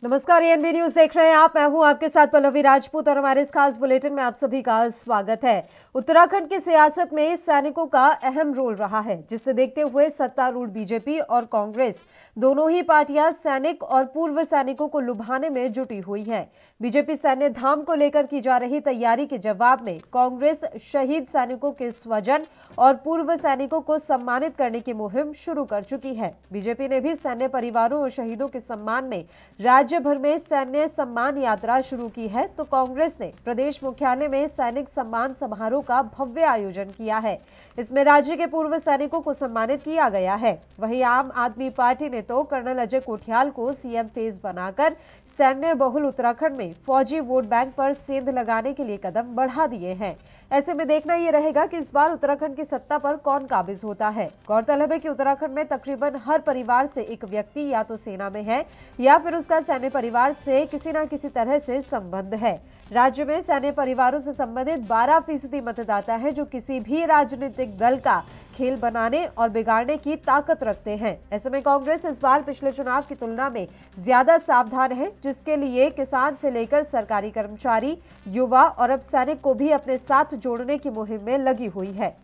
नमस्कार, ANB news देख रहे हैं आप। मैं हूं आपके साथ पल्लवी राजपूत और हमारे इस खास बुलेटिन में आप सभी का स्वागत है। उत्तराखंड की सियासत में सैनिकों का अहम रोल रहा है, जिसे देखते हुए सत्तारूढ़ बीजेपी और कांग्रेस दोनों ही पार्टियां सैनिक और पूर्व सैनिकों को लुभाने में जुटी हुई है। बीजेपी सैन्य धाम को लेकर की जा रही तैयारी के जवाब में कांग्रेस शहीद सैनिकों के स्वजन और पूर्व सैनिकों को सम्मानित करने की मुहिम शुरू कर चुकी है। बीजेपी ने भी सैन्य परिवारों और शहीदों के सम्मान में राज्य भर में सैन्य सम्मान यात्रा शुरू की है, तो कांग्रेस ने प्रदेश मुख्यालय में सैनिक सम्मान समारोह का भव्य आयोजन किया है। इसमें राज्य के पूर्व सैनिकों को सम्मानित किया गया है। वहीं आम आदमी पार्टी ने तो कर्नल अजय कोठियाल को सीएम फेस बनाकर सैन्य बहुल उत्तराखंड में फौजी वोट बैंक पर सेंध लगाने के लिए कदम बढ़ा दिए हैं। ऐसे में देखना यह रहेगा कि इस बार उत्तराखंड की सत्ता पर कौन काबिज होता है। गौरतलब है कि उत्तराखंड में तकरीबन हर परिवार से एक व्यक्ति या तो सेना में है या फिर उसका सैन्य परिवार से किसी न किसी तरह से संबंध है। राज्य में सैन्य परिवारों से संबंधित 12% मतदाता है, जो किसी भी राजनीतिक दल का खेल बनाने और बिगाड़ने की ताकत रखते हैं। ऐसे में कांग्रेस इस बार पिछले चुनाव की तुलना में ज्यादा सावधान है, जिसके लिए किसान से लेकर सरकारी कर्मचारी, युवा और अब सैनिक को भी अपने साथ जोड़ने की मुहिम में लगी हुई है।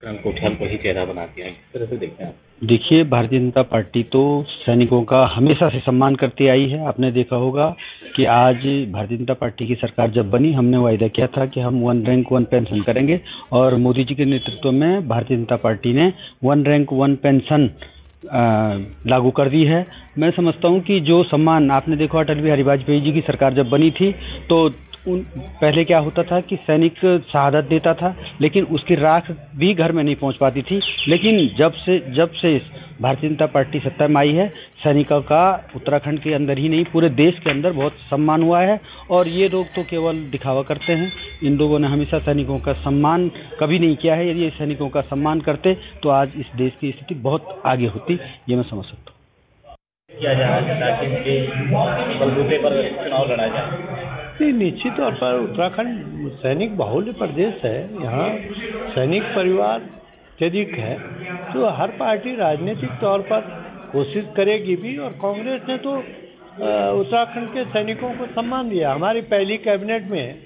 कोठियाल को ही चेहरा बना दिया है, किस तरह से देखते हैं? देखिए, भारतीय जनता पार्टी तो सैनिकों का हमेशा से सम्मान करती आई है। आपने देखा होगा कि आज भारतीय जनता पार्टी की सरकार जब बनी, हमने वायदा किया था कि हम 1 रैंक 1 पेंशन करेंगे और मोदी जी के नेतृत्व में भारतीय जनता पार्टी ने 1 रैंक 1 पेंशन लागू कर दी है। मैं समझता हूं कि जो सम्मान आपने देखा, अटल बिहारी वाजपेयी जी की सरकार जब बनी थी तो पहले क्या होता था कि सैनिक शहादत देता था, लेकिन उसकी राख भी घर में नहीं पहुंच पाती थी। लेकिन जब से भारतीय जनता पार्टी सत्ता में आई है, सैनिकों का उत्तराखंड के अंदर ही नहीं पूरे देश के अंदर बहुत सम्मान हुआ है। और ये लोग तो केवल दिखावा करते हैं। इन लोगों ने हमेशा सैनिकों का सम्मान कभी नहीं किया है। यदि ये सैनिकों का सम्मान करते तो आज इस देश की स्थिति बहुत आगे होती, ये मैं समझ सकता हूँ। किया जा रहा है ताकि उनके बलबूते पर चुनाव लड़ा जाए। निश्चित तौर पर उत्तराखंड सैनिक बाहुल्य प्रदेश है। यहाँ सैनिक परिवार अत्यधिक है, तो हर पार्टी राजनीतिक तौर पर कोशिश करेगी भी। और कांग्रेस ने तो उत्तराखंड के सैनिकों को सम्मान दिया। हमारी पहली कैबिनेट में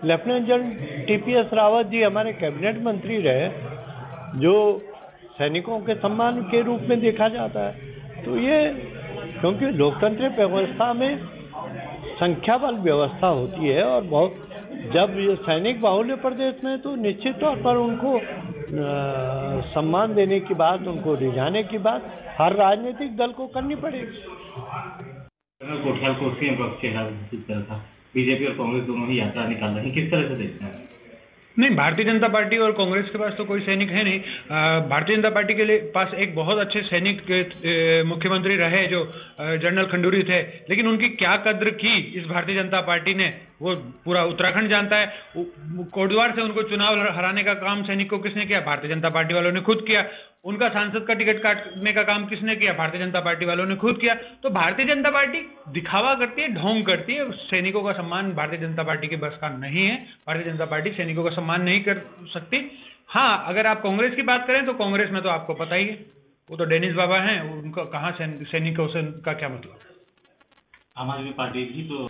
lieutenant general TPS Rawat ji हमारे कैबिनेट मंत्री रहे, जो सैनिकों के सम्मान के रूप में देखा जाता है। तो ये क्योंकि लोकतंत्र व्यवस्था में संख्या बल व्यवस्था होती है, और बहुत जब ये सैनिक बाहुल्य प्रदेश में तो निश्चित तौर पर उनको सम्मान देने की बात, उनको रिझाने की बात हर राजनीतिक दल को करनी पड़ेगी। कोठियाल को सीएम का चेहरा घोषित करा था। बीजेपी और कांग्रेस दोनों ही यात्रा निकाल रहे हैं, किस तरह से देखते हैं? नहीं, भारतीय जनता पार्टी और कांग्रेस के पास तो कोई सैनिक है नहीं। भारतीय जनता पार्टी के लिए पास एक बहुत अच्छे सैनिक मुख्यमंत्री रहे जो जनरल खंडूरी थे, लेकिन उनकी क्या कद्र की इस भारतीय जनता पार्टी ने, वो पूरा उत्तराखंड जानता है। कोटद्वार से उनको चुनाव हराने का काम सैनिक को किसने किया? भारतीय जनता पार्टी वालों ने खुद किया। उनका सांसद का टिकट काटने का काम किसने किया? भारतीय जनता पार्टी वालों ने खुद किया। तो भारतीय जनता पार्टी दिखावा करती है, ढोंग करती है। सैनिकों का सम्मान भारतीय जनता पार्टी की बस का नहीं है। भारतीय जनता पार्टी सैनिकों का सम्मान नहीं कर सकती। हाँ, अगर आप कांग्रेस की बात करें तो कांग्रेस में तो आपको पता ही है, वो तो डेनिस बाबा हैं, उनका कहाँ सैनिकों से का क्या मतलब। आम आदमी पार्टी भी तो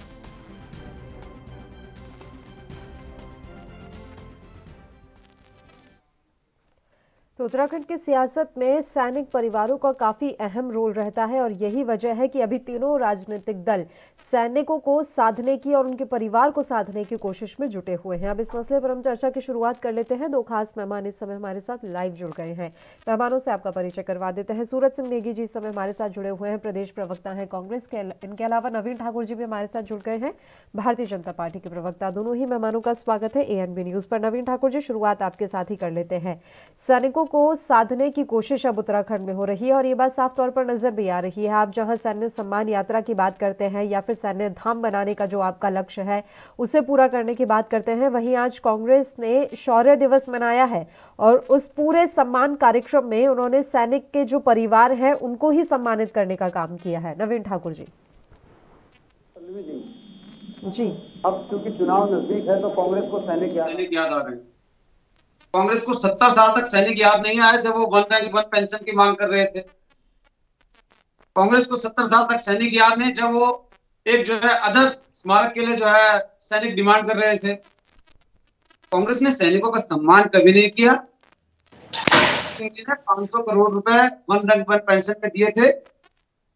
उत्तराखंड की सियासत में सैनिक परिवारों का काफी अहम रोल रहता है और यही वजह है कि अभी तीनों राजनीतिक दल सैनिकों को साधने की और उनके परिवार को साधने की कोशिश में जुटे हुए हैं। अब इस मसले पर हम चर्चा की शुरुआत कर लेते हैं। 2 खास मेहमान इस समय हमारे साथ लाइव जुड़ गए हैं। मेहमानों से आपका परिचय करवा देते हैं। सूरज सिंह नेगी जी इस समय हमारे साथ जुड़े हुए हैं, प्रदेश प्रवक्ता हैं कांग्रेस के। इनके अलावा नवीन ठाकुर जी भी हमारे साथ जुड़ गए हैं, भारतीय जनता पार्टी के प्रवक्ता। दोनों ही मेहमानों का स्वागत है एएनबी न्यूज पर। नवीन ठाकुर जी, शुरुआत आपके साथ ही कर लेते हैं। सैनिकों को साधने की कोशिश अब उत्तराखंड में हो रही है और ये बात साफ तौर पर नजर भी आ रही है। आप जहां सैन्य सम्मान यात्रा की बात करते हैं या फिर सैन्य धाम बनाने का जो आपका लक्ष्य है उसे पूरा करने की बात करते हैं, वहीं आज कांग्रेस ने शौर्य दिवस मनाया है और उस पूरे सम्मान कार्यक्रम में उन्होंने सैनिक के जो परिवार हैं उनको ही सम्मानित करने का काम किया है। नवीन ठाकुर जी। जी, अब क्योंकि चुनाव नजदीक है तो कांग्रेस को सैनिक याद आ रहे हैं। कांग्रेस को 70 साल तक सैनिक याद नहीं आए जब वो 1 रैंक 1 पेंशन की मांग कर रहे थे। कांग्रेस को 70 साल तक सैनिक याद नहीं जब वो एक जो है अदर स्मारक के लिए जो है सैनिक डिमांड कर रहे थे। कांग्रेस ने सैनिकों का सम्मान कभी नहीं किया। जी ने 500 करोड़ रुपए 1 रैंक 1 पेंशन पे दिए थे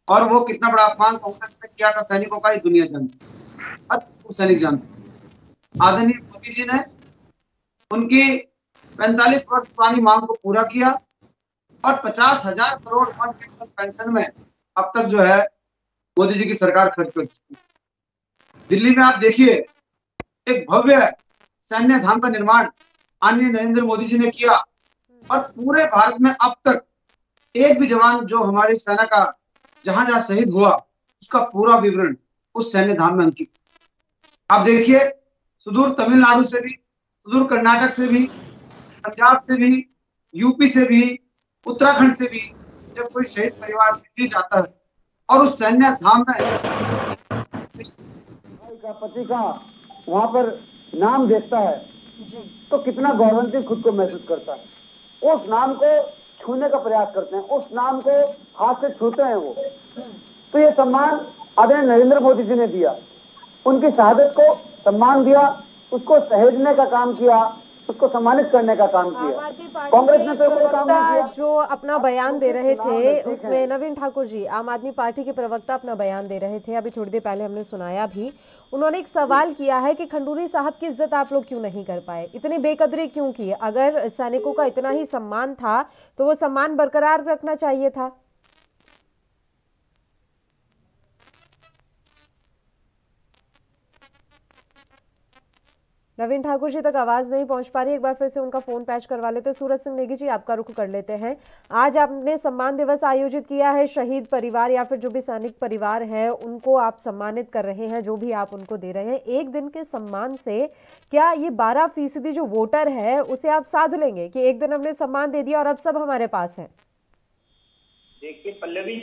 और वो कितना बड़ा अपमान कांग्रेस ने किया था सैनिकों का, ये दुनिया जानती, हर सैनिक जानते। आदरणीय मोदी जी ने उनकी 45 वर्ष पुरानी मांग को पूरा किया और 50,000 करोड़ 1 रैंक 1 पेंशन में अब तक जो है मोदी जी की सरकार खर्च कर चुकी है। दिल्ली में आप देखिए एक भव्य सैन्य धाम का निर्माण आदरणीय नरेंद्र मोदी जी ने किया और पूरे भारत में अब तक एक भी जवान जो हमारी सेना का जहां जहां शहीद हुआ उसका पूरा विवरण उस सैन्य धाम में अंकित। आप देखिए सुदूर तमिलनाडु से भी, सुदूर कर्नाटक से भी, पंजाब से भी, यूपी से भी, उत्तराखंड से भी जब कोई शहीद परिवार दिल्ली जाता है और उस सैन्य धाम में पति का वहां पर नाम देखता है तो कितना गौरवान्वित खुद को महसूस करता है। उस नाम को छूने का प्रयास करते हैं, उस नाम को हाथ से छूते हैं वो। तो ये सम्मान आदरणीय नरेंद्र मोदी जी ने दिया, उनकी शहादत को सम्मान दिया, उसको सहेजने का काम किया, उसको सम्मानित करने का काम किया। कांग्रेस ने तो कोई काम नहीं किया। जो अपना बयान दे रहे थे उसमें नवीन ठाकुर जी आम आदमी पार्टी के प्रवक्ता अपना बयान दे रहे थे, अभी थोड़ी देर पहले हमने सुनाया भी। उन्होंने एक सवाल किया है कि खंडूरी साहब की इज्जत आप लोग क्यों नहीं कर पाए, इतनी बेकदरी क्यों की? अगर सैनिकों का इतना ही सम्मान था तो वो सम्मान बरकरार रखना चाहिए था। नवीन ठाकुर जी तक आवाज नहीं पहुंच पा रही, एक बार फिर से उनका फोन पैच करवा लेते हैं। सूरज सिंह नेगी जी आपका रुख कर लेते हैं। आज आपने सम्मान दिवस आयोजित किया है, शहीद परिवार या फिर जो भी सैनिक परिवार है उनको आप सम्मानित कर रहे हैं, जो भी आप उनको दे रहे हैं। एक दिन के सम्मान से क्या ये 12% जो वोटर है उसे आप साध लेंगे कि एक दिन हमने सम्मान दे दिया और अब सब हमारे पास है? देखिए पल्लवी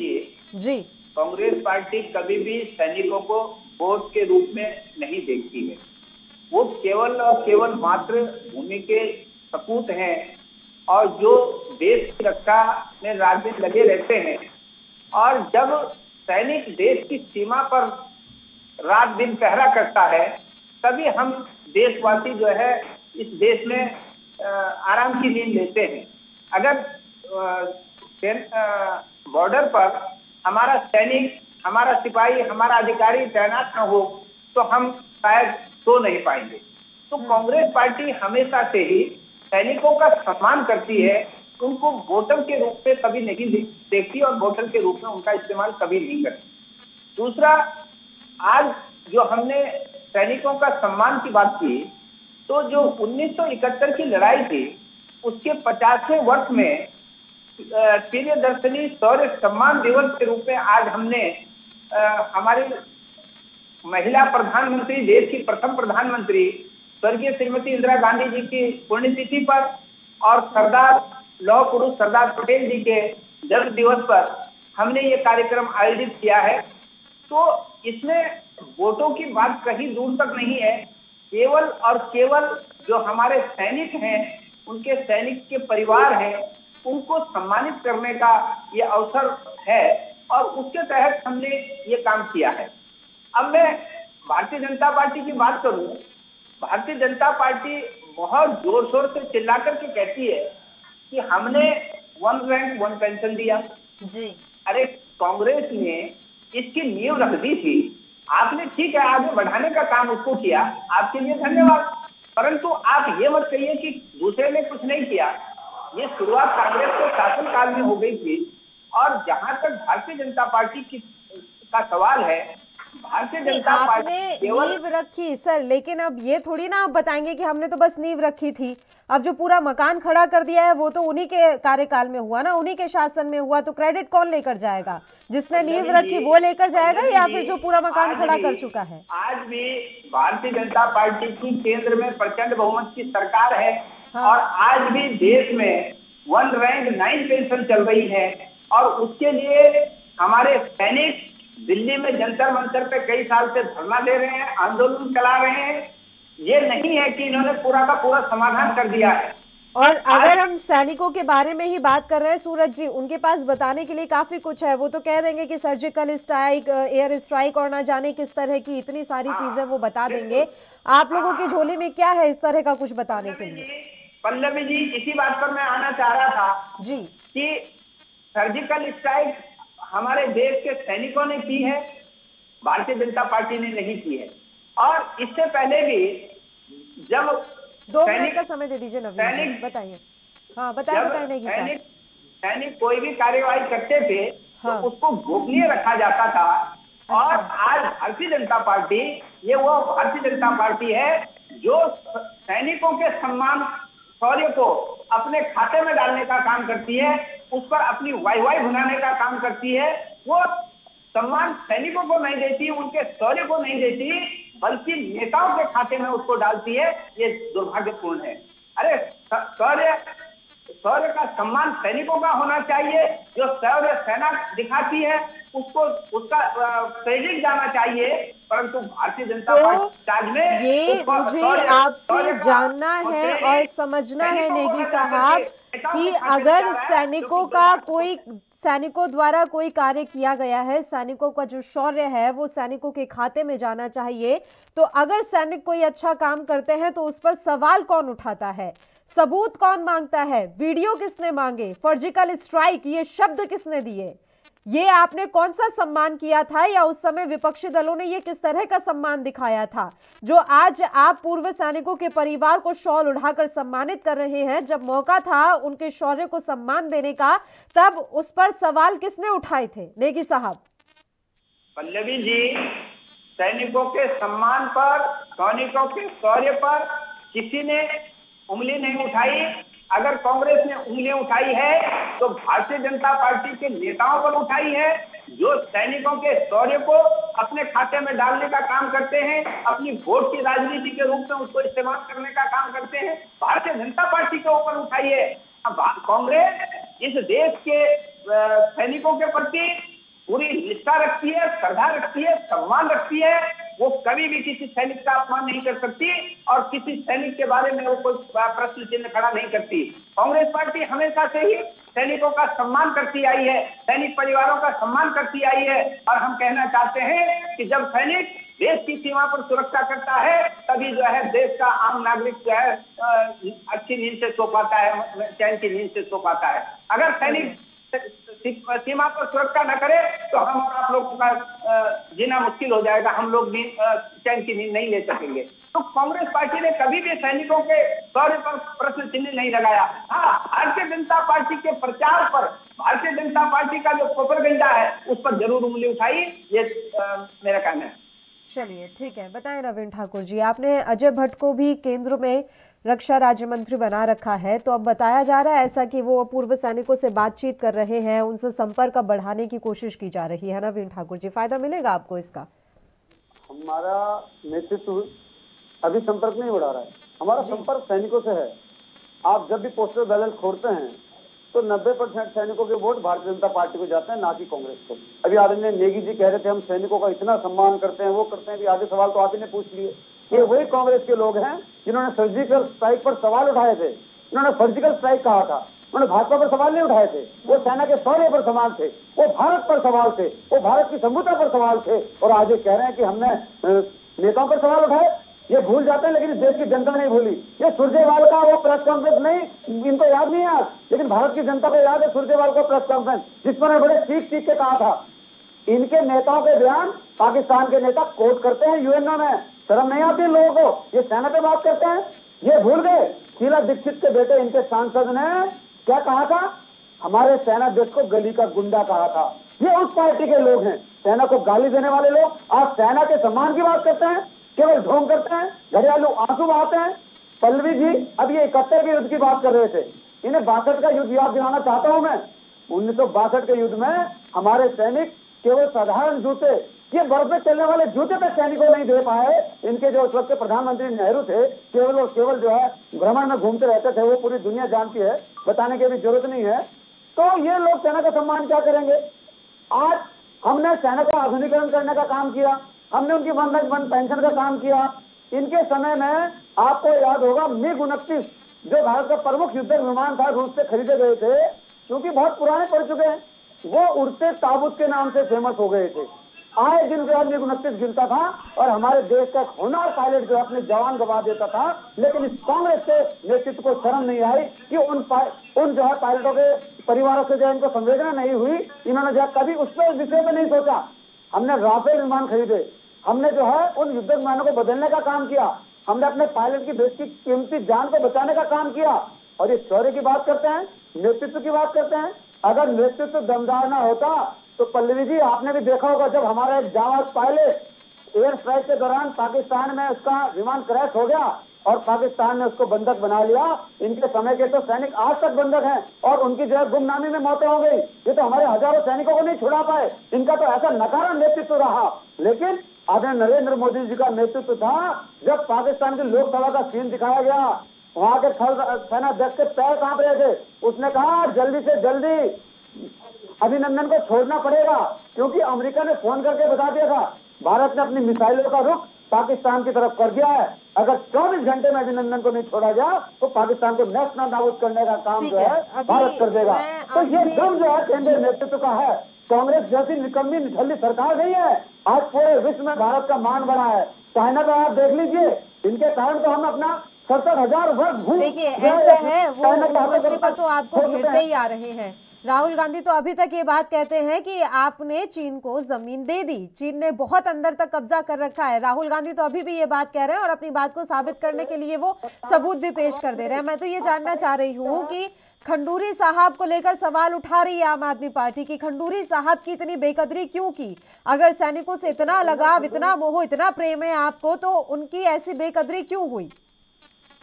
जी, कांग्रेस पार्टी कभी भी सैनिकों को वोट के रूप में नहीं देखती है। वो केवल और केवल मात्र भूमि के सपूत हैं और जो देश की रक्षा में रात दिन लगे रहते हैं। और जब सैनिक देश की सीमा पर रात दिन पहरा करता है तभी हम देशवासी जो है इस देश में आराम की नींद लेते हैं। अगर बॉर्डर पर हमारा सैनिक, हमारा सिपाही, हमारा अधिकारी तैनात न हो तो हम शायद सो नहीं पाएंगे। तो कांग्रेस पार्टी हमेशा से ही सैनिकों का सम्मान करती है, उनको वोटर के रूप में कभी नहीं देखती और वोटर के रूप में उनका इस्तेमाल कभी नहीं करती। दूसरा, आज जो हमने सैनिकों का सम्मान की बात की तो जो 1971 की लड़ाई थी उसके 50वें वर्ष में प्रियदर्शनी शौर्य सम्मान दिवस के रूप में आज हमने हमारी महिला प्रधानमंत्री, देश की प्रथम प्रधानमंत्री स्वर्गीय श्रीमती इंदिरा गांधी जी की पुण्यतिथि पर और सरदार लौह पुरुष सरदार पटेल जी के जन्म दिवस पर हमने ये कार्यक्रम आयोजित किया है। तो इसमें वोटों की बात कहीं दूर तक नहीं है, केवल और केवल जो हमारे सैनिक हैं, उनके सैनिक के परिवार हैं, उनको सम्मानित करने का ये अवसर है और उसके तहत हमने ये काम किया है। अब मैं भारतीय जनता पार्टी की बात करूं, भारतीय जनता पार्टी बहुत जोर शोर से चिल्ला करके कहती है कि हमने 1 रैंक 1 पेंशन दिया जी। अरे कांग्रेस ने इसकी नींव रख दी थी, आपने ठीक है आगे बढ़ाने का काम उसको किया, आपके लिए धन्यवाद। परंतु आप ये मत कहिए कि दूसरे ने कुछ नहीं किया। ये शुरुआत कांग्रेस के शासनकाल में हो गई थी और जहां तक भारतीय जनता पार्टी का सवाल है, भारतीय जनता पार्टी नींव रखी सर, लेकिन अब ये थोड़ी ना आप बताएंगे कि हमने तो बस नींव रखी थी। अब जो पूरा मकान खड़ा कर दिया है वो तो उन्हीं के कार्यकाल में हुआ ना, उन्हीं के शासन में हुआ, तो क्रेडिट कौन लेकर जाएगा? जिसने नींव रखी वो लेकर जाएगा या फिर जो पूरा मकान खड़ा कर चुका है? आज भी भारतीय जनता पार्टी की केंद्र में प्रचंड बहुमत की सरकार है। हाँ। और आज भी देश में 1 रैंक 9 पेंशन चल रही है और उसके लिए हमारे सैनिक दिल्ली में जंतर मंतर पे कई साल से धरना दे रहे हैं, आंदोलन चला रहे हैं। ये नहीं है कि इन्होंने पूरा का पूरा समाधान कर दिया है। और अगर हम सैनिकों के बारे में ही बात कर रहे हैं सूरज जी, उनके पास बताने के लिए काफी कुछ है। वो तो कह देंगे कि सर्जिकल स्ट्राइक, एयर स्ट्राइक और ना जाने किस तरह की इतनी सारी चीजें वो बता देंगे। आप लोगों की झोली में क्या है इस तरह का कुछ बताने के लिए? पल्लवी जी, इसी बात पर मैं आना चाह रहा था जी कि सर्जिकल स्ट्राइक हमारे देश के सैनिकों ने की है, भारतीय जनता पार्टी ने नहीं की है। और इससे पहले भी जब 2 मिनट का समय दे दीजिए नवीन, बताइए। हाँ बताइए नहीं कि सैनिक कोई भी कार्यवाही करते थे हाँ। तो उसको गोपनीय रखा जाता था। और आज भारतीय जनता पार्टी, ये वो भारतीय जनता पार्टी है जो सैनिकों के सम्मान शौर्य को अपने खाते में डालने का काम करती है, उस पर अपनी वाई भुनाने का काम करती है। वो सम्मान सैनिकों को नहीं देती, उनके शौर्य को नहीं देती, बल्कि नेताओं के खाते में उसको डालती है। ये दुर्भाग्यपूर्ण है। अरे शौर्य का सम्मान सैनिकों का होना चाहिए। जो शौर्य सेना दिखाती है उसको उसका क्रेडिट जाना चाहिए, परंतु भारतीय जनता पार्टी में ये मुझे आपसे जानना है और समझना है नेगी साहब कि अगर सैनिकों द्वारा कोई कार्य किया गया है, सैनिकों का जो शौर्य है वो सैनिकों के खाते में जाना चाहिए, तो अगर सैनिक कोई अच्छा काम करते हैं तो उस पर सवाल कौन उठाता है, सबूत कौन मांगता है, वीडियो किसने मांगे, सर्जिकल स्ट्राइक ये शब्द किसने दिए, ये आपने कौन सा सम्मान किया था, या उस समय विपक्षी दलों ने ये किस तरह का सम्मान दिखाया था जो आज आप पूर्व सैनिकों के परिवार को शॉल उठाकर सम्मानित कर रहे हैं। जब मौका था उनके शौर्य को सम्मान देने का, तब उस पर सवाल किसने उठाए थे नेगी साहब? पल्लवी जी, सैनिकों के सम्मान पर, सैनिकों के शौर्य पर किसी ने उंगली नहीं उठाई। अगर कांग्रेस ने उंगलियां उठाई है तो भारतीय जनता पार्टी के नेताओं पर उठाई है, जो सैनिकों के शौर्य को अपने खाते में डालने का काम करते हैं, अपनी वोट की राजनीति के रूप में उसको इस्तेमाल करने का काम करते हैं। भारतीय जनता पार्टी के ऊपर उठाई है। कांग्रेस इस देश के सैनिकों के प्रति पूरी निष्ठा रखती है, श्रद्धा रखती है, सम्मान रखती है। वो कभी भी किसी सैनिक का अपमान नहीं कर सकती और किसी सैनिक के बारे में वो कोई प्रश्न चिन्ह खड़ा नहीं करती। कांग्रेस पार्टी हमेशा से ही सैनिकों का सम्मान करती आई है, सैनिक परिवारों का सम्मान करती आई है। और हम कहना चाहते हैं कि जब सैनिक देश की सीमा पर सुरक्षा करता है, तभी जो है देश का आम नागरिक जो है अच्छी नींद से सो पाता है, चैन की नींद से सो पाता है। अगर सैनिक सीमा पर सुरक्षा न करे तो हम और आप लोगों का जीना मुश्किल हो जाएगा, हम लोग भी चैन की नींद नहीं ले सकेंगे। तो कांग्रेस पार्टी ने कभी भी सैनिकों के शौर्य पर प्रश्न चिन्ह नहीं लगाया। हाँ, भारतीय जनता पार्टी के प्रचार पर, भारतीय जनता पार्टी का जो प्रोपेगेंडा है उस पर जरूर उंगली उठाई, ये मेरा कहना है। चलिए ठीक है, बताएं नवीन ठाकुर जी, आपने अजय भट्ट को भी केंद्र में रक्षा राज्य मंत्री बना रखा है, तो अब बताया जा रहा है ऐसा कि वो पूर्व सैनिकों से बातचीत कर रहे हैं, उनसे संपर्क बढ़ाने की कोशिश की जा रही है। नवीन ठाकुर जी, फायदा मिलेगा आपको इसका? हमारा नेतृत्व अभी संपर्क नहीं बढ़ा रहा है, हमारा संपर्क सैनिकों से है। आप जब भी पोस्टल बैलेट खोलते हैं तो 90% सैनिकों के वोट भारतीय जनता पार्टी को जाते हैं, ना कि कांग्रेस को। अभी आदरणीय नेगी जी कह रहे थे हम सैनिकों का इतना सम्मान करते हैं, वो करते हैं, आधे सवाल तो आप ही ने पूछ लिए। ये वही कांग्रेस के लोग हैं जिन्होंने सर्जिकल स्ट्राइक पर सवाल उठाए थे, उन्होंने सर्जिकल स्ट्राइक कहा था, उन्होंने भाजपा पर सवाल नहीं उठाए थे। वो सेना के शौर्य पर सवाल थे, वो भारत पर सवाल थे, वो भारत की संप्रभुता पर सवाल थे। और आज ये कह रहे हैं कि हमने नेताओं पर सवाल उठाए। ये भूल जाते हैं, लेकिन इस देश की जनता नहीं भूली। ये सुरजेवाल का वो प्रेस कॉन्फ्रेंस नहीं, इनको याद नहीं है, लेकिन भारत की जनता को याद है सुरजेवाल का प्रेस कॉन्फ्रेंस, जिस पर बड़े चीख के कहा था। इनके नेताओं के बयान पाकिस्तान के नेता कोट करते हैं यूएनओ में। शर्म नहीं आती लोगों को? ये सेना पे बात करते हैं। ये भूल गए शीला दीक्षित के बेटे इनके सांसद ने क्या कहा था? हमारे सेना देश को गली का गुंडा कहा था। ये उस पार्टी के लोग हैं, सेना को गाली देने वाले लोग। आज सेना के सम्मान की बात करते हैं, केवल ढोंग करते हैं, घरेलू आंसू बहाते हैं। पल्लवी जी अब ये 71 के युद्ध की बात कर रहे थे, इन्हें 62 का युद्ध याद दिलाना चाहता हूं मैं। 1962 के युद्ध में हमारे सैनिक केवल साधारण जूते, ये बर्फ में चलने वाले जूते तक सैनिकों नहीं दे पाए। इनके जो उस वक्त प्रधानमंत्री नेहरू थे, केवल और केवल जो है भ्रमण में घूमते रहते थे, वो पूरी दुनिया जानती है, बताने की भी जरूरत नहीं है। तो ये लोग सेना का सम्मान क्या करेंगे? आज हमने सेना का आधुनिकीकरण करने का काम किया, हमने उनकी वन पेंशन का काम किया। इनके समय में आपको याद होगा MiG-29 जो भारत का प्रमुख युद्धक विमान था, रूस से खरीदे गए थे, क्योंकि बहुत पुराने पड़ चुके हैं, वो उड़ते ताबूत के नाम से फेमस हो गए थे। आए दिन जो है MiG-29 गिरता था और हमारे देश का होनहार पायलट जो अपने जवान गवा देता था। लेकिन इस कांग्रेस के नेतृत्व को शर्म नहीं आई कि उन जो है पायलटों के परिवारों से जो इनको संवेदना नहीं हुई, इन्होंने जो कभी उस पर विषय में नहीं सोचा। हमने राफेल विमान खरीदे, हमने जो है उन युद्ध विमानों को बदलने का काम किया, हमने अपने पायलट की देश की कीमती जान को बचाने का काम किया। और ये शौर्य की बात करते हैं, नेतृत्व की बात करते हैं। अगर नेतृत्व दमदार ना होता तो पल्लवी जी, आपने भी देखा होगा, जब हमारा एक जांबाज पायलट एयर स्ट्राइक के दौरान पाकिस्तान में उसका विमान क्रैश हो गया और पाकिस्तान ने उसको बंधक बना लिया। इनके समय के तो सैनिक आज तक बंधक हैं और उनकी जो है गुमनामी में मौतें हो गई। ये तो हमारे हजारों सैनिकों को नहीं छुड़ा पाए। इनका तो ऐसा नकारा नेतृत्व रहा। लेकिन आदरणीय नरेंद्र मोदी जी का नेतृत्व था। जब पाकिस्तान की लोकसभा का सीन दिखाया गया, वहां के थल सेनाध्यक्ष के पैर कांप रहे थे। उसने कहा जल्दी से जल्दी अभिनंदन को छोड़ना पड़ेगा, क्योंकि अमेरिका ने फोन करके बता दिया था भारत ने अपनी मिसाइलों का रुख पाकिस्तान की तरफ कर दिया है। अगर 24 घंटे में अभिनंदन को नहीं छोड़ा गया तो पाकिस्तान को नेस्तनाबूद नाबूद करने का काम जो है भारत कर देगा। तो ये दम जो है केंद्रीय नेतृत्व का है। कांग्रेस जैसी निकम्मी निठल्ली सरकार नहीं है। आज पूरे विश्व में भारत का मान बढ़ा है। चाइना का आप देख लीजिए, इनके कारण तो हम अपना 70,000 वर्ग भूमि, देखिए ऐसा है, वो उस मसले पर तो आपको घेरते ही आ रहे हैं। राहुल गांधी तो अभी तक ये बात कहते हैं कि आपने चीन को जमीन दे दी, चीन ने बहुत अंदर तक कब्जा कर रखा है। राहुल गांधी तो अभी भी ये बात कह रहे हैं और अपनी बात को साबित करने के लिए वो सबूत भी पेश कर दे रहे हैं। मैं तो ये जानना चाह रही हूँ कि खंडूरी साहब को लेकर सवाल उठा रही है आम आदमी पार्टी की, खंडूरी साहब की इतनी बेकदरी क्यों की? अगर सैनिकों से इतना लगाव, इतना मोह, इतना प्रेम है आपको, तो उनकी ऐसी बेकदरी क्यों हुई?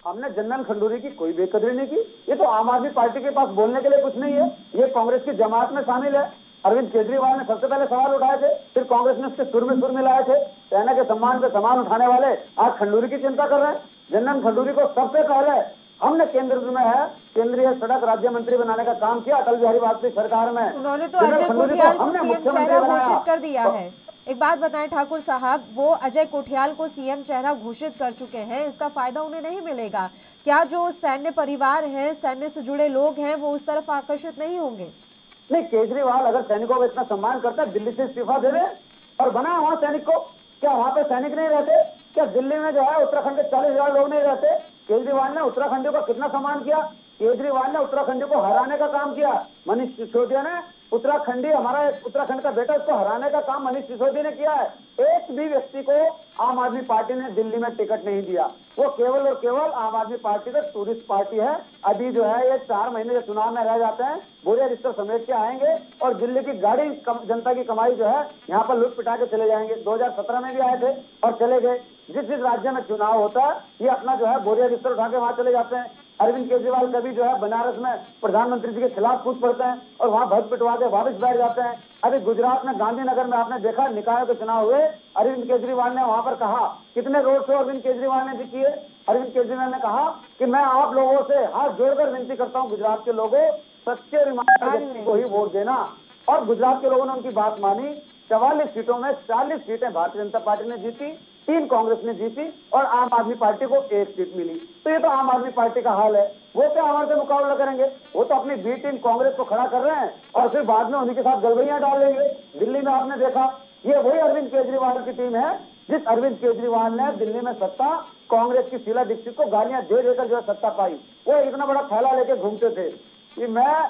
हमने जनरल खंडूरी की कोई बेकदरी नहीं की। ये तो आम आदमी पार्टी के पास बोलने के लिए कुछ नहीं है। ये कांग्रेस की जमात में शामिल है। अरविंद केजरीवाल ने सबसे पहले सवाल उठाए थे, फिर कांग्रेस ने उसके सुर में सुर मिलाए थे। सेना के सम्मान पे सम्मान उठाने वाले आज खंडूरी की चिंता कर रहे हैं। जनरल खंडूरी को सबसे पहले हमने केंद्र में है केंद्रीय सड़क राज्य मंत्री बनाने का काम किया अटल बिहारी वाजपेयी सरकार में। उन्होंने तो अजय कोठियाल को सीएम चेहरा घोषित कर दिया है। एक बात बताएं ठाकुर साहब, वो अजय कोठियाल को सीएम चेहरा घोषित कर चुके हैं, इसका फायदा उन्हें नहीं मिलेगा क्या? जो सैन्य परिवार हैं, सैन्य से जुड़े लोग हैं, वो उस तरफ आकर्षित नहीं होंगे? नहीं, केजरीवाल अगर सैनिकों का इतना सम्मान करता है, दिल्ली से इस्तीफा दे दे और बना वहाँ सैनिक को। क्या वहाँ पे सैनिक नहीं रहते? क्या दिल्ली में जो है उत्तराखंड के 40,000 लोग नहीं रहते? केजरीवाल ने उत्तराखंडियों का कितना सम्मान किया। केजरीवाल ने उत्तराखंडियों को हराने का काम किया। मनीष सिसोदिया ने उत्तराखंडी, हमारा उत्तराखंड का बेटा, उसको हराने का काम मनीष सिसोदिया ने किया है। एक भी व्यक्ति को आम आदमी पार्टी ने दिल्ली में टिकट नहीं दिया। वो केवल और केवल आम आदमी पार्टी का टूरिस्ट पार्टी है। अभी जो है ये 4 महीने के चुनाव में रह जाते हैं, बोरिया रिश्ते समेट के आएंगे और दिल्ली की गाड़ी जनता की कमाई जो है यहाँ पर लूट पिटा के चले जाएंगे। 2017 में भी आए थे और चले गए। जिस जिस राज्य में चुनाव होता है ये अपना जो है बोरिया रिश्ते उठा के वहां चले जाते हैं। अरविंद केजरीवाल कभी जो है बनारस में प्रधानमंत्री जी के खिलाफ कूद पड़ते हैं और वहां भग पिटवा के वापस बैठ जाते हैं। अभी गुजरात में गांधीनगर में आपने देखा निकायों के चुनाव हुए, अरविंद केजरीवाल ने वहां पर कहा, कितने रोड शो अरविंद केजरीवाल ने भी किए। अरविंद केजरीवाल ने कहा कि मैं आप लोगों से हाथ जोड़कर विनती करता हूं, गुजरात के लोगों, सच्चे और ईमानदार व्यक्ति को ही वोट देना। और गुजरात के लोगों ने उनकी बात मानी। 44 सीटों में 40 सीटें भारतीय जनता पार्टी ने जीती, 3 कांग्रेस ने जीती और आम आदमी पार्टी को 1 सीट मिली। तो ये तो आम आदमी पार्टी का हाल है। वो क्या हमारे से मुकाबला करेंगे? वो तो अपनी बी टीम कांग्रेस को खड़ा कर रहे हैं और फिर बाद में उन्हीं के साथ गड़बड़ियां डाल देंगे। दिल्ली में आपने देखा, ये वही अरविंद केजरीवाल की टीम है जिस अरविंद केजरीवाल ने दिल्ली में सत्ता कांग्रेस की शीला दीक्षित को गालियां दे देकर जो है सत्ता पाई। वो इतना बड़ा थैला लेके घूमते थे कि मैं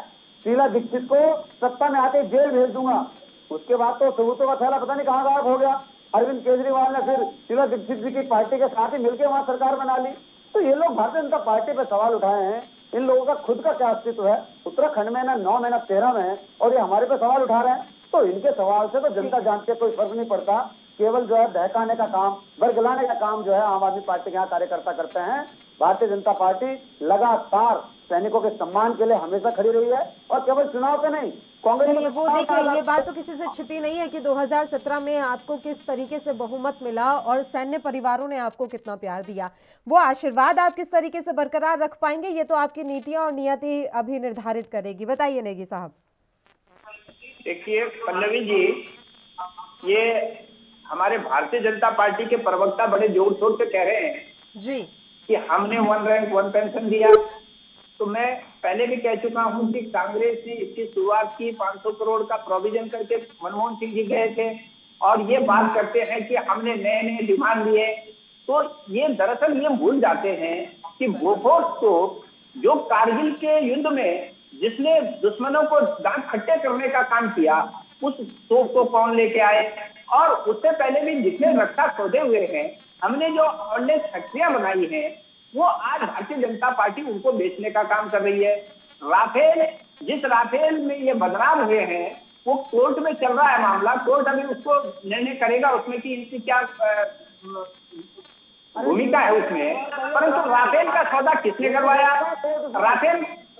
शीला दीक्षित को सत्ता में आके जेल भेज दूंगा। उसके बाद तो सबूतों का थैला पता नहीं कहाँ गायब हो गया। अरविंद केजरीवाल ने फिर शीला दीक्षित जी की पार्टी के साथ ही मिलकर वहां सरकार बना ली। तो ये लोग भारतीय जनता पार्टी पे सवाल उठाए हैं। इन लोगों का खुद का क्या अस्तित्व है? उत्तराखंड में ना 9 में ना 13 में है और ये हमारे पे सवाल उठा रहे हैं। तो इनके सवाल से तो जनता जानते कोई फर्क नहीं पड़ता। केवल जो है बहकाने का काम, बरगलाने का काम जो है आम आदमी पार्टी के यहाँ कार्यकर्ता करते हैं। भारतीय जनता पार्टी लगातार सैनिकों के सम्मान के लिए हमेशा खड़ी रही है और केवल चुनाव पे नहीं। कांग्रेस वो देखिए, ये बात तो किसी से छिपी नहीं है कि 2017 में आपको किस तरीके से बहुमत मिला और सैन्य परिवारों ने आपको कितना प्यार दिया। वो आशीर्वाद आप किस तरीके से बरकरार रख पाएंगे, ये तो आपकी नीतियां और नियति अभी निर्धारित करेगी। बताइए नेगी साहब। देखिए पल्लवी जी, ये हमारे भारतीय जनता पार्टी के प्रवक्ता बड़े जोर शोर से कह रहे हैं जी कि हमने 1 रैंक 1 पेंशन दिया, तो मैं पहले भी कह चुका हूं कि कांग्रेस ने इसकी शुरुआत की 500 करोड़ का प्रोविजन करके। मनमोहन सिंह जी गए थे और ये बात करते हैं कि हमने नए नए डिमांड लिए, तो ये दरअसल ये भूल जाते हैं कि बोफोर्स को, जो कारगिल के युद्ध में जिसने दुश्मनों को दांत खट्टे करने का काम किया, उस तोप को कौन लेके आए, और उससे पहले भी जितने रक्षा सौदे हुए हैं, हमने जो ऑर्डिनेंस फैक्ट्रियां बनाई हैं, वो आज भारतीय जनता पार्टी उनको बेचने का काम कर रही है। राफेल, जिस राफेल में ये बदनाम हुए हैं, वो कोर्ट में चल रहा है मामला, कोर्ट अभी उसको निर्णय करेगा उसमें कि इनकी क्या भूमिका है उसमें। परंतु राफेल का सौदा किसने करवाया,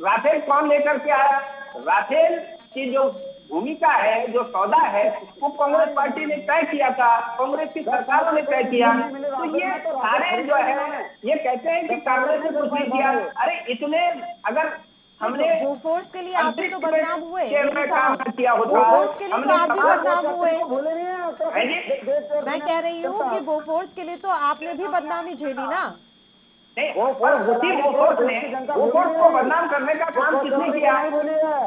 राफेल कौन लेकर के आया, राफेल की जो भूमिका है, जो सौदा है, वो कांग्रेस पार्टी ने तय किया था, कांग्रेस की सरकारों ने तय किया। तो ये सारे जो है, ये कहते हैं कि कांग्रेस ने कुछ नहीं किया। अरे इतने, अगर हमने बोफोर्स के लिए आप भी तो बदनाम हुए, किया होता, बोफोर्स के लिए तो आप भी बदनाम हुए। मैं मैं कह रही हूँ कि बोफोर्स के लिए तो आपने भी बदनामी झेली ना। नहीं, बोफोर्स को बदनाम करने का काम किसने किया,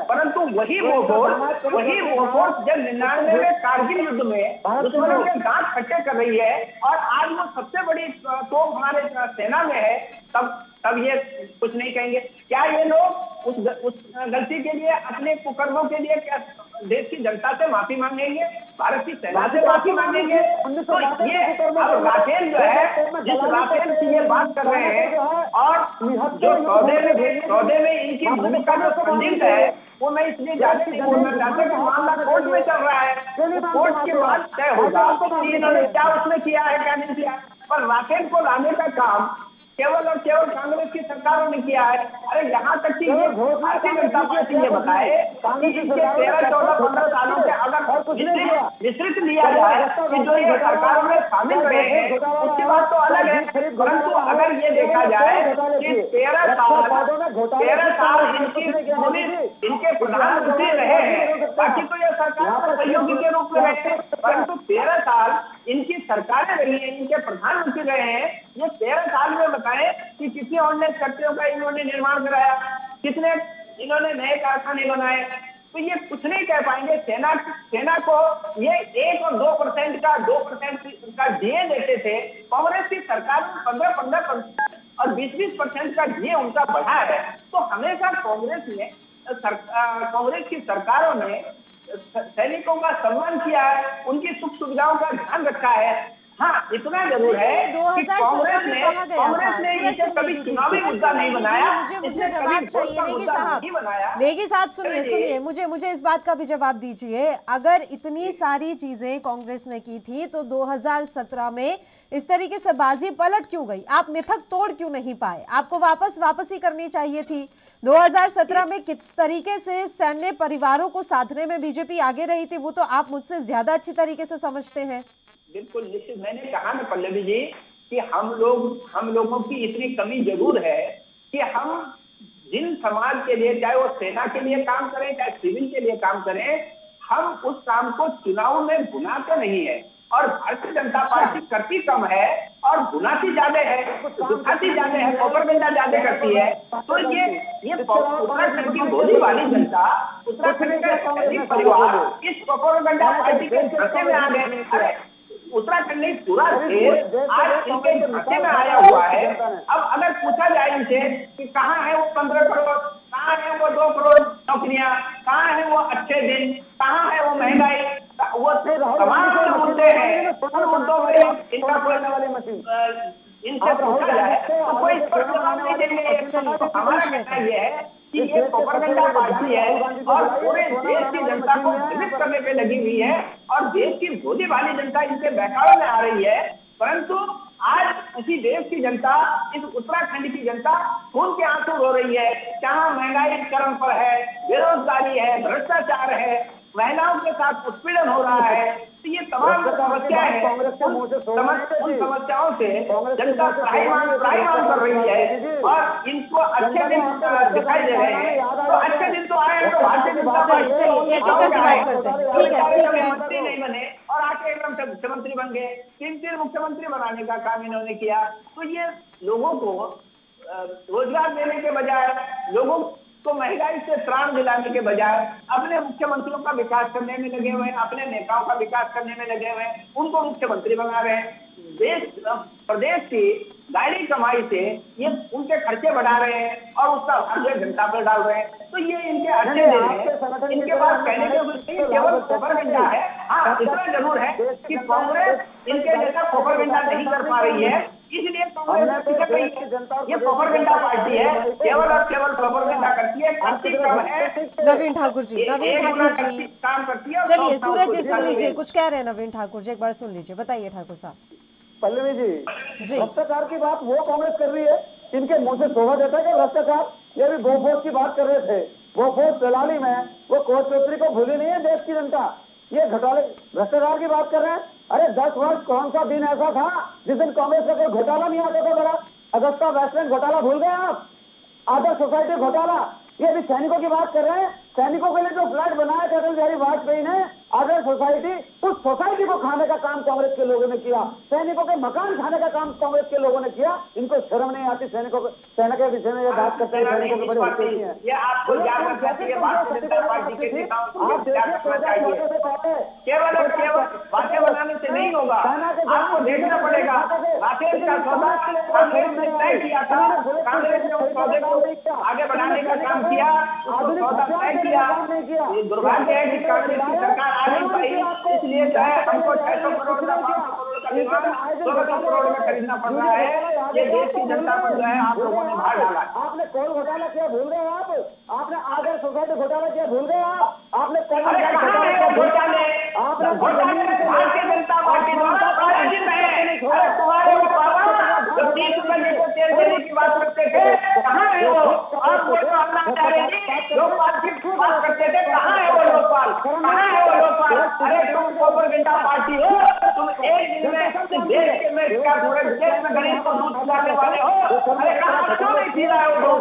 परंतु वही बोफोर्स जब 99 में कारगिल युद्ध में दुश्मनों के दांत खट्टे कर रही है और आज वो सबसे बड़ी तोप हमारे सेना में है, तब ये कुछ नहीं कहेंगे क्या? ये लोग उस गलती के लिए, अपने कुकर्मों के लिए क्या देश की जनता से माफी मांगेंगे, भारत की सेना से माफी मांगेंगे? तो ये अब राफेल जो है, जिस राफेल की ये बात कर रहे हैं, और जो सौदे में इनकी भूमिका जो संदिग्ध है, वो मैं इसलिए ज्यादा नहीं बोलना चाहता कि मामला कोर्ट में चल रहा है, कोर्ट के बाद तय होगा कि इन्होंने क्या उसमें किया है, क्या नहीं किया। पर राफेल को लाने का काम केवल और केवल कांग्रेस की सरकारों ने किया है। अरे यहाँ तक कि ये भारतीय जनता पार्टी ये बताए कि इसके 13, 14, 15 सालों के अगर विस्तृत लिया जाए कि जो ये सरकारों में शामिल रहे हैं, उसकी बात तो अलग है। परंतु अगर ये देखा जाए कि 13 साल इनके प्रधानमंत्री रहे हैं, बाकी तो ये सरकार सहयोगी के रूप में रहे, परंतु 13 साल इनकी सरकारें रही है, इनके प्रधानमंत्री रहे हैं। ये 13 साल में बताएं कि किसी ऑनलाइन फैक्ट्रियों का इन्होंने निर्माण कराया, कितने इन्होंने नए कारखाने बनाए, तो ये कुछ नहीं कह पाएंगे। सेना को ये 1 और 2% का डीए देते थे, कांग्रेस की सरकार में 15% और 20% का डीए उनका बढ़ा है। तो हमेशा कांग्रेस की सरकारों ने सैनिकों का सम्मान किया है, उनकी सुख सुविधाओं का ध्यान रखा है। हाँ, इतना जरूर है कि कांग्रेस ने इसे कभी चुनावी मुद्दा नहीं बनाया। मुझे जवाब चाहिए। नेगी साहब सुनिए, मुझे इस बात का भी जवाब दीजिए। अगर इतनी सारी चीजें कांग्रेस ने की थी तो 2017 में इस तरीके से बाजी पलट क्यों गई? आप मिथक तोड़ क्यों नहीं पाए? आपको वापस ही करनी चाहिए थी। 2017 में किस तरीके से सैन्य परिवारों को साधने में बीजेपी आगे रही थी, वो तो आप मुझसे ज्यादा अच्छी तरीके से समझते हैं। बिल्कुल निश्चित, मैंने कहा ना पल्लवी जी कि हम लोगों की इतनी कमी जरूर है कि हम जिन समाज के लिए, चाहे वो सेना के लिए काम करें, चाहे सिविल के लिए काम करें, हम उस काम को चुनाव में भुनाते नहीं है। और भारतीय जनता पार्टी करती कम है और भुनाती ज्यादा है, दुखाती ज्यादा है, प्रोपेगेंडा ज्यादा करती है। तो ये उत्तराखंड की भोली वाली जनता, उत्तराखंड का परिवार इस प्रोपेगेंडा पार्टी के धक्के में आ गए। अरे उत्तराखंड नहीं, पूरा देश आज इनके धक्के में आया हुआ है। अब अगर पूछा जाए इनसे कि कहाँ है वो 15 करोड़, कहाँ है वो 2 करोड़ नौकरियां, कहाँ है वो अच्छे दिन, कहाँ है वो महंगाई, वो तमाम मुद्दे हैं, उन मुद्दों में इनका कोई इनसे पूछा जाए तो कोई स्पष्ट जवाब नहीं देंगे। तो हमारा कहना यह है कि ये प्रोपेगेंडा पार्टी है और पूरे देश की जनता को भ्रमित करने पे लगी हुई है और देश की भोली भाली जनता इनके बहकावे में आ रही है। परंतु आज उसी देश की जनता, इस उत्तराखंड की जनता खून के आंसू रो रही है। जहां महंगाई चरम पर है, बेरोजगारी है, भ्रष्टाचार है, महिलाओं के साथ उत्पीड़न हो रहा है, तो ये तमाम समस्याएं हैं। उन समस्याओं से जनता त्राहिमाम कर रही है और इनको अच्छे दिन दिखाई दे रहे हैं। तो अच्छे दिन तो आए तो भारतीय जनता पार्टी नहीं बने और आके एकदम से मुख्यमंत्री बन गए। 3 मुख्यमंत्री बनाने का काम इन्होंने किया। तो ये लोगों को रोजगार देने के बजाय, लोगों को महंगाई से त्राण दिलाने के बजाय अपने मुख्यमंत्रियों का विकास करने में लगे हुए हैं, अपने नेताओं का विकास करने में लगे हुए हैं, उनको मुख्यमंत्री बना रहे हैं। प्रदेश की गाड़ी कमाई से ये उनके खर्चे बढ़ा रहे हैं और उसका भार जनता पर डाल रहे हैं। तो ये इनके अच्छे दिन हैं। इनके पास कहने के लिए केवल प्रोपेगेंडा है। हाँ, इतना जरूर है कि कांग्रेस इनके जैसा प्रोपेगेंडा नहीं कर पा रही है, इसलिए कांग्रेस ये प्रोपेगेंडा पार्टी है, केवल और केवल प्रोपेगेंडा करती है, करती कम है। नवीन ठाकुर जी, काम करती है। चलिए सूरज जी सुन लीजिए, कुछ कह रहे हैं नवीन ठाकुर जी, एक बार सुन लीजिए, बताइए ठाकुर साहब। पल्लवी जी, भ्रष्टाचार की बात वो कांग्रेस कर रही है, इनके मुंह से शोभा देता है कि भ्रष्टाचार। ये भी बोफोर्स की बात कर रहे थे, बोफोर्स दलाली में वो कोच चौधरी को भूली नहीं है देश की जनता। ये घोटाले भ्रष्टाचार की बात कर रहे हैं। अरे 10 वर्ष कौन सा दिन ऐसा था जिस दिन कांग्रेस का कोई घोटाला नहीं आता था बड़ा? अगस्ता वेस्टलैंड घोटाला भूल गए आप? आदर्श सोसाइटी घोटाला। ये भी सैनिकों की बात कर रहे हैं। सैनिकों के लिए जो फ्लैट बनाया था अटल बिहारी वाजपेयी ने, आदर्श सोसाइटी, उस सोसाइटी को खाने का काम कांग्रेस के लोगों ने किया। सैनिकों के मकान खाने का काम कांग्रेस के लोगों ने किया। इनको शर्म नहीं आती? सैनिकों को, सेना के विषय में ये बात करते हैं, सैनिकों के बड़े होते ही हैं। ये आपको जानना चाहिए, बात जनता पार्टी के नेताओं को विचार करना चाहिए। केवल और केवल बातें बनाने से नहीं होगा, आपको देखना पड़ेगा। राफेल का सौदा कांग्रेस ने तय किया था, कांग्रेस ने उस सौदे को आगे बढ़ाने का काम किया, उसको सौदा तय किया। ये दुर्भाग्य है कि कांग्रेस की सरकार आ नहीं पाई, इसलिए जो है हमको 600 करोड़ का 500 करोड़ का विमान 1600 करोड़ में खरीदना पड़ रहा है। ये देश की जनता पर जो है आप लोगों ने भार डाला। आपने कोल घोटाला किया भूल गए आप? आपने आदर्श सोसाइटी घोटाला किया भूल गए आप? आपने घोटाले भारतीय जनता पार्टी द्वारा प्रायोजित है। अरे तुम्हारे जो 30 रुपए लीटर तेल देने की बात करते थे, कहाँ है वो? और वो तो अपना लोकपाल की बात करते थे, कहाँ है वो लोकपाल? कहाँ है वो लोकपाल? अरे तुम प्रोपेगेंडा पार्टी हो, तुम एक दिन में देश में गरीब को दूध पिलाने वाले हो। अरे कहाँ क्यों नहीं पी रहे हो?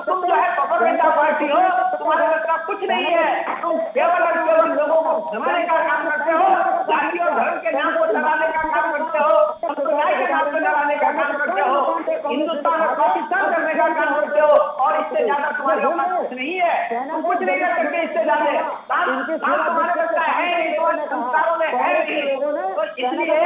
तुम जो है प्रोपेगेंडा पार्टी हो, तुम्हारे पास कुछ नहीं है। तुम केवल और केवल लोगों को जमाने का काम करते हो, जाति और धर्म के नाम को चलाने का काम करते हो, संप्रदाय के नाम को चलाने का काम करते हो, हिंदुस्तान और पाकिस्तान करने का काम करते हो। और इससे ज्यादा तुम्हारे पास कुछ नहीं है, तुम कुछ नहीं कर सकते इससे ज्यादा। तुम्हारे बच्चा है नहीं, तुम्हारे संस्कारों में है नहीं। तो इसलिए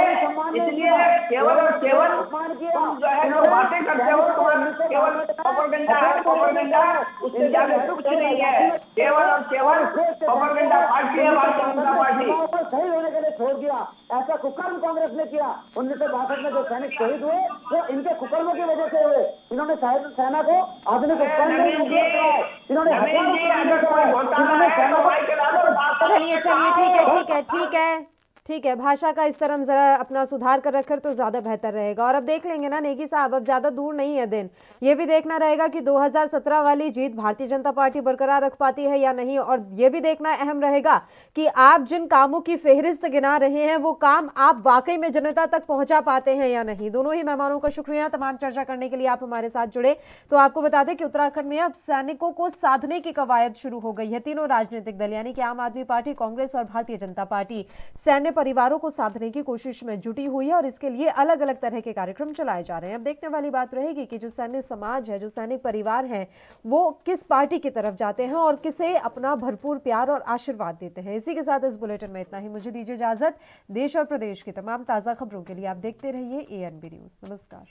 केवल और केवल तुम जो है जो बातें करते हो, तुम्हारा केवल प्रोपेगेंडा है, प्रोपेगेंडा, उससे ज्यादा कुछ नहीं है। केवल और केवल प्रोपेगेंडा पार्टी है भारतीय जनता पार्टी। सही होने के लिए छोड़ दिया, ऐसा कुकर्म कांग्रेस ने किया। 1962 में जो सैनिक शहीद हुए वो इनके कुकर्मों की वजह से हुए। इन्होंने सेना को आधुनिक उपकरण इन्होंने चलिए ठीक है, भाषा का इस तरह जरा अपना सुधार कर रखकर तो ज्यादा बेहतर रहेगा। और अब देख लेंगे ना नेगी साहब, अब ज्यादा दूर नहीं है दिन, ये भी देखना रहेगा कि 2017 वाली जीत भारतीय जनता पार्टी बरकरार रख पाती है या नहीं। और ये भी देखना अहम रहेगा कि आप जिन कामों की फेहरिस्त गिना रहे हैं वो काम आप वाकई में जनता तक पहुंचा पाते हैं या नहीं। दोनों ही मेहमानों का शुक्रिया तमाम चर्चा करने के लिए आप हमारे साथ जुड़े। तो आपको बता दें कि उत्तराखंड में अब सैनिकों को साधने की कवायद शुरू हो गई है। तीनों राजनीतिक दल यानी कि आम आदमी पार्टी, कांग्रेस और भारतीय जनता पार्टी सैन्य परिवारों को साधने की कोशिश में जुटी हुई है और इसके लिए अलग अलग तरह के कार्यक्रम चलाए जा रहे हैं। अब देखने वाली बात रहेगी कि जो सैन्य समाज है, जो सैनिक परिवार है, वो किस पार्टी की तरफ जाते हैं और किसे अपना भरपूर प्यार और आशीर्वाद देते हैं। इसी के साथ इस बुलेटिन में इतना ही। मुझे दीजिए इजाजत। देश और प्रदेश की तमाम ताजा खबरों के लिए आप देखते रहिए ANB न्यूज। नमस्कार।